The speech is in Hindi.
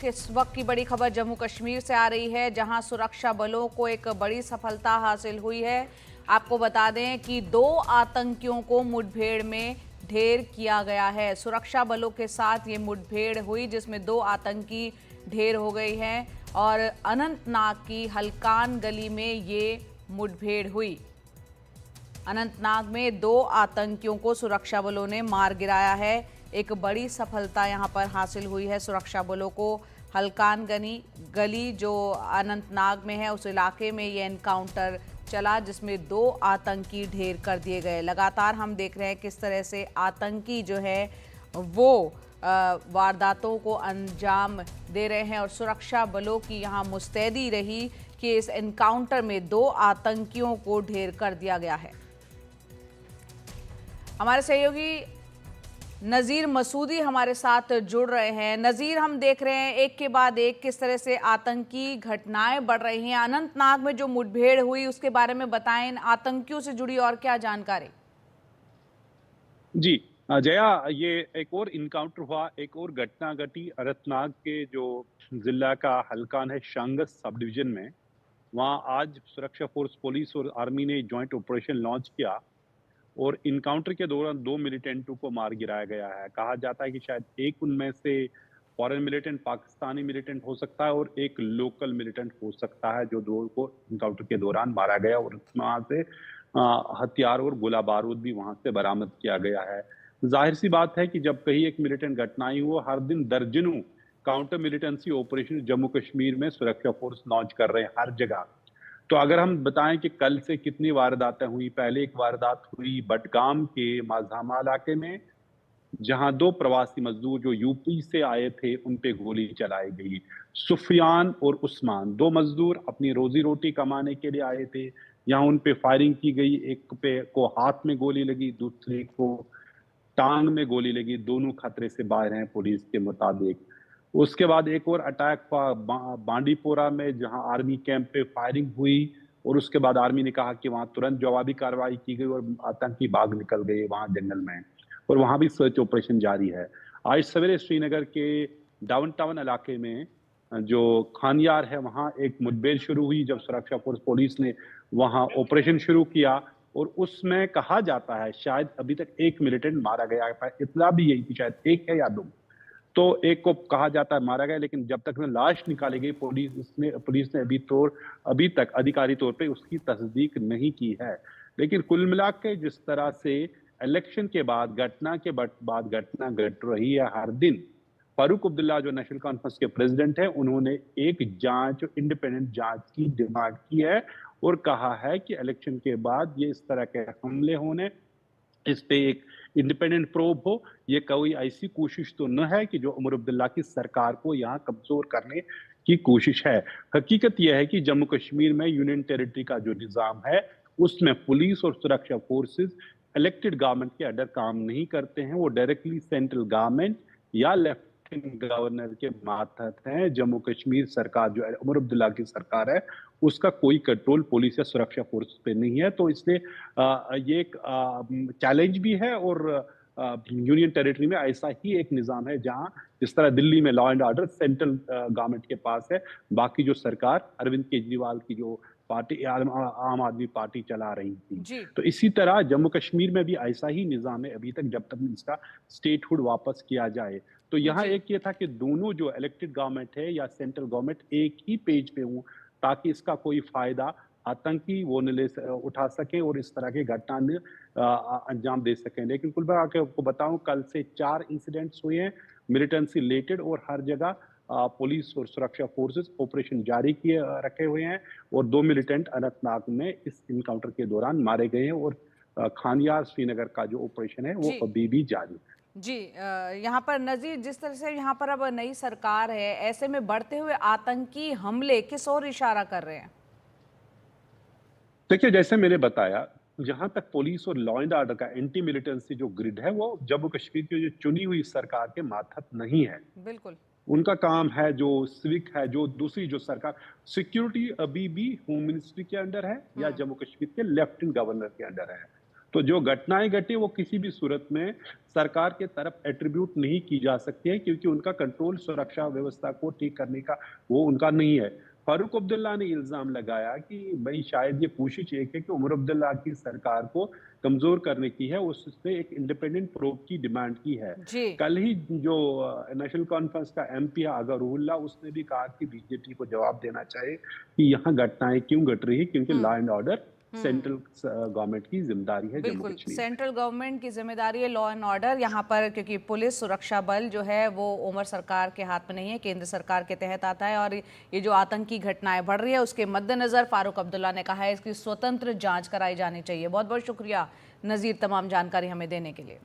इस वक्त की बड़ी खबर जम्मू कश्मीर से आ रही है, जहां सुरक्षा बलों को एक बड़ी सफलता हासिल हुई है। आपको बता दें कि 2 आतंकियों को मुठभेड़ में ढेर किया गया है। सुरक्षा बलों के साथ ये मुठभेड़ हुई जिसमें 2 आतंकी ढेर हो गई हैं और अनंतनाग की हल्कान गली में ये मुठभेड़ हुई। अनंतनाग में 2 आतंकियों को सुरक्षा बलों ने मार गिराया है। एक बड़ी सफलता यहां पर हासिल हुई है सुरक्षा बलों को। हल्कान गली जो अनंतनाग में है, उस इलाके में ये एनकाउंटर चला जिसमें 2 आतंकी ढेर कर दिए गए। लगातार हम देख रहे हैं किस तरह से आतंकी जो है वो वारदातों को अंजाम दे रहे हैं और सुरक्षा बलों की यहां मुस्तैदी रही कि इस एनकाउंटर में 2 आतंकियों को ढेर कर दिया गया है। हमारे सहयोगी नज़ीर मसूदी हमारे साथ जुड़ रहे हैं। नज़ीर, हम देख रहे हैं एक के बाद एक किस तरह से आतंकी घटनाएं बढ़ रही हैं। अनंतनाग में जो मुठभेड़ हुई उसके बारे में बताएं, इन आतंकियों से जुड़ी और क्या जानकारी? जी जया, ये एक और इनकाउंटर हुआ, एक और घटना घटी अनंतनाग के जो जिला का हल्कान है शांगस सब डिवीजन में। वहां आज सुरक्षा फोर्स, पुलिस और आर्मी ने जॉइंट ऑपरेशन लॉन्च किया और इनकाउंटर के दौरान 2 मिलिटेंटों को मार गिराया गया है। कहा जाता है कि शायद एक उनमें से फॉरेन मिलिटेंट, पाकिस्तानी मिलिटेंट हो सकता है और एक लोकल मिलिटेंट हो सकता है, जो 2 को इनकाउंटर के दौरान मारा गया और वहां से हथियार और गोला बारूद भी वहां से बरामद किया गया है। जाहिर सी बात है कि जब कहीं एक मिलिटेंट घटनाएं हो, हर दिन दर्जनों counter militancy operation Jammu Kashmir में सुरक्षा फोर्स लॉन्च कर रहे हैं हर जगह। तो अगर हम बताएं कि कल से कितनी वारदातें हुई, पहले एक वारदात हुई बडगाम के माझामा इलाके में, जहां 2 प्रवासी मजदूर जो यूपी से आए थे, उन पे गोली चलाई गई। सुफियान और उस्मान 2 मजदूर अपनी रोजी रोटी कमाने के लिए आए थे। यहाँ उन पे फायरिंग की गई, एक पे को हाथ में गोली लगी, दूसरे को टांग में गोली लगी। दोनों खतरे से बाहर हैं पुलिस के मुताबिक। उसके बाद एक और अटैक हुआ बांडीपोरा में, जहां आर्मी कैंप पे फायरिंग हुई और उसके बाद आर्मी ने कहा कि वहां तुरंत जवाबी कार्रवाई की गई और आतंकी भाग निकल गए वहां जंगल में और वहां भी सर्च ऑपरेशन जारी है। आज सवेरे श्रीनगर के डाउनटाउन इलाके में जो खानियार है, वहां एक मुठभेड़ शुरू हुई जब सुरक्षा फोर्स पुलिस ने वहां ऑपरेशन शुरू किया और उसमें कहा जाता है शायद अभी तक 1 मिलिटेंट मारा गया है। इतना भी यही थी, शायद 1 है या 2। तो एक को कहा जाता है मारा गया, लेकिन जब तक लाश निकाली गई पुलिस ने अभी तक आधिकारिक तौर पे उसकी तस्दीक नहीं की है। लेकिन कुल मिला के जिस तरह से इलेक्शन के बाद घटना के बाद घटना घट रही है हर दिन, फारूक अब्दुल्ला जो नेशनल कॉन्फ्रेंस के प्रेसिडेंट हैं, उन्होंने एक जांच, इंडिपेंडेंट जांच की डिमांड की है और कहा है कि इलेक्शन के बाद ये इस तरह के हमले होने, इस पे एक इंडिपेंडेंट प्रोब हो। ये कोई ऐसी कोशिश तो न है कि जो उमर अब्दुल्ला की सरकार को यहाँ कमजोर करने की कोशिश है। हकीकत यह है कि जम्मू कश्मीर में यूनियन टेरिटरी का जो निजाम है, उसमें पुलिस और सुरक्षा फोर्सेस इलेक्टेड गवर्नमेंट के अंडर काम नहीं करते हैं। वो डायरेक्टली सेंट्रल गवर्नमेंट या लेफ्टिनेंट गवर्नर के मातहत हैं। जम्मू कश्मीर सरकार जो उमर अब्दुल्ला की सरकार है, उसका कोई कंट्रोल पुलिस या सुरक्षा फोर्स पे नहीं है। तो इसलिए ये एक चैलेंज भी है और यूनियन टेरिटरी में ऐसा ही एक निजाम है जहां जिस तरह दिल्ली में law and order central government के पास है, बाकी जो सरकार अरविंद केजरीवाल की जो पार्टी आम आदमी पार्टी चला रही थी। जी। तो इसी तरह जम्मू कश्मीर में भी ऐसा ही निजाम है अभी तक, जब तक इसका स्टेटहुड वापस किया जाए। तो यहाँ जी। एक ये था कि दोनों जो इलेक्टेड गवर्नमेंट है या सेंट्रल गवर्नमेंट एक ही पेज पे हो, ताकि इसका कोई फायदा आतंकी वो न उठा सके और इस तरह की घटना में अंजाम दे सकें। लेकिन कुल मिला के आपको बताऊं, कल से 4 इंसिडेंट्स हुए हैं मिलिटेंसी रिलेटेड और हर जगह पुलिस और सुरक्षा फोर्सेस ऑपरेशन जारी किए रखे हुए हैं और 2 मिलिटेंट अनंतनाग में इस इनकाउंटर के दौरान मारे गए हैं और खानियार श्रीनगर का जो ऑपरेशन है वो जी। अभी भी जारी है। जी, यहाँ पर नज़ीर, जिस तरह से यहाँ पर अब नई सरकार है, ऐसे में बढ़ते हुए आतंकी हमले किस ओर इशारा कर रहे हैं? देखिए, जैसे मैंने बताया, जहां तक पुलिस और लॉ एंड ऑर्डर का एंटी मिलिटेंसी जो ग्रिड है, वो जम्मू कश्मीर की जो चुनी हुई सरकार के मातहत नहीं है। बिल्कुल। उनका काम है जो सिविक है, जो दूसरी जो सरकार, सिक्योरिटी अभी भी होम मिनिस्ट्री के अंडर है या हम्म। जम्मू कश्मीर के लेफ्टिनेंट गवर्नर के अंडर है। तो जो घटनाएं घटी वो किसी भी सूरत में सरकार के तरफ एट्रीब्यूट नहीं की जा सकती है, क्योंकि उनका कंट्रोल सुरक्षा व्यवस्था को ठीक करने का वो उनका नहीं है। फारूक अब्दुल्ला ने इल्जाम लगाया कि भाई शायद ये कोशिश एक है कि उमर अब्दुल्ला की सरकार को कमजोर करने की है, उसने एक इंडिपेंडेंट प्रोब की डिमांड की है। जी। कल ही जो नेशनल कॉन्फ्रेंस का एमपी है अगरुल्ला, उसने भी कहा कि बीजेपी को जवाब देना चाहिए कि यहाँ घटनाएं क्यों घट रही है, क्योंकि law and order central government की जिम्मेदारी है जम्मू बिल्कुल, कश्मीर में। सेंट्रल गवर्नमेंट की जिम्मेदारी है लॉ एंड ऑर्डर यहाँ पर, क्योंकि पुलिस सुरक्षा बल जो है वो उमर सरकार के हाथ में नहीं है, केंद्र सरकार के तहत आता है। और ये जो आतंकी घटनाएं बढ़ रही है उसके मद्देनजर फारूक अब्दुल्ला ने कहा है इसकी स्वतंत्र जांच कराई जानी चाहिए। बहुत बहुत शुक्रिया नज़ीर, तमाम जानकारी हमें देने के लिए।